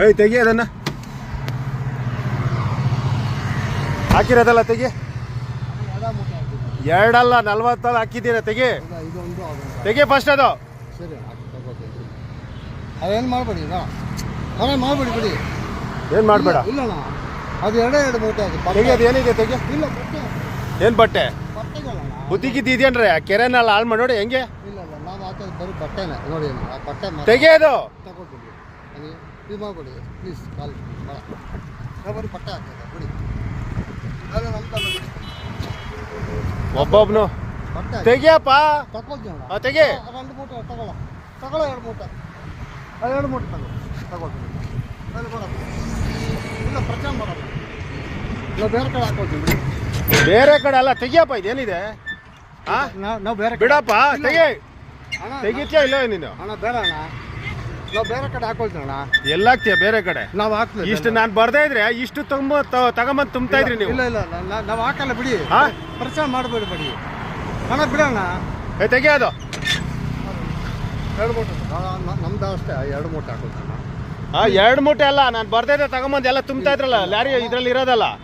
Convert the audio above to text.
ಏಯ್ ತೆಗಿ ಅದನ್ನ ಹಾಕಿರೋದಲ್ಲ ತೆಗಿ. ಎರಡಲ್ಲ 40 ಹಾಕಿದ್ದೀರ ತೆಗಿ. ತೆಗಿ ಫಸ್ಟ್ ಅದು. ಸರಿ ಅದೇನು ಮಾಡಬೇಡಿ ಮಾಡಬೇಡಿ ಬಿಡಿ. ಏನು ಮಾಡಬೇಡ. ಇಲ್ಲಣ್ಣ ಅದು ಎರಡು ಮೂಟೆ ಅದು ತೆಗಿ. ಅದು ಏನಿದೆ ತೆಗಿ. ಇಲ್ಲ ಬಟ್ಟೆ. ಏನು ಬಟ್ಟೆ? ಬಟ್ಟೆಗಳಣ್ಣ. ಬುದ್ಧಿಗಿದ್ದು ಇದೆಯನ್ರಿ ಕೆರೆನೆಲ್ಲ ಹಾಳು ಮಾಡಿ ನೋಡಿ ಹೆಂಗೆ. ಇಲ್ಲ ನಾವು ಹಾಕೋದು ಬರೀ ಬಟ್ಟೆನೇ ನೋಡಿ. ಆ ಬಟ್ಟೆ ತೆಗಿ ಅದು. ತಗೊಳ್ಬಿಡಿ ಅದು ಇದು ಮಾಡಿಬಿಡಿ ಪ್ಲೀಸ್. ಕಾಲ್ ನಾವು ಬರೀ ಬಟ್ಟೆ ಹಾಕೋದು ಬಿಡಿ. ನಾನು ನಮ್ಮ ತಗೊಳ್ಬಿಡಿ ಒಬ್ಬೊಬ್ನು ಬಟ್ಟೆ ತೆಗಿಯಪ್ಪ. ತಗೊಳ್ತೀವಿ ತೆಗಿ. 2 ಮೂಟೆ ತಗೊಳ್ಳೋ 2 ಮೂಟೆ. ಅದು 2 ಮೂಟೆ ತಗೊಳ್ತೀವಿ. ಅಲ್ಲಿ ಬರೋದು ಇಲ್ಲ ಪ್ರಚಾರ ಮಾಡೋದು. ನಾವು ಬೇರೆ ಕಡೆ ಹಾಕೊಳ್ತೀವಿ. ಬೇರೆ ಕಡೆ ಅಲ್ಲ ತೆಗಿಯಪ್ಪ. ಇದೇನಿದೆ ನಾವು ಬೇರೆ ಬಿಡಪ್ಪ. ತೆಗಿ. ಅಣ್ಣ ತೆಗಿತ್ಯಾ ಇಲ್ಲ ನೀನು? ಅಣ್ಣ ಬೇಡ ಅಣ್ಣ ನಾವು ಬೇರೆ ಕಡೆ ಹಾಕೊಳ್ತೀವಿ ಅಣ್ಣ. ಎಲ್ಲಾಗ್ತೀಯ ಬೇರೆ ಕಡೆ? ನಾವು ಹಾಕ್ತೀವಿ. ಇಷ್ಟು ನಾನು ಬರ್ದೇ ಇದ್ರೆ ಇಷ್ಟು ತಗೊಂಬಂದು ತುಂಬ್ತಾ ಇದ್ರಿ ನೀವು. ಇಲ್ಲ ನಾವು ಹಾಕಲ್ಲ ಬಿಡಿ. ಪ್ರಚಾರ ಮಾಡಬೇಡಿ ಬಿಡಿ ಅಣ್ಣ ಬಿಡೋಣ. ತೆಗಿ ಅದು. 2 ಮೂಟೆ ನಮ್ದು ಅಷ್ಟೇ 2 ಮೂಟೆ ಹಾಕೊಳ್ತಾನ. 2 ಮೂಟೆ ಅಲ್ಲ ನಾನು ಬರ್ದೇ ಇದ್ರೆ ತಗೊಂಬಂದು ಎಲ್ಲ ತುಂಬ್ತಾ ಇದ್ರಲ್ಲ ಲಾರಿ ಇದ್ರಲ್ಲಿ ಇರೋದಲ್ಲ.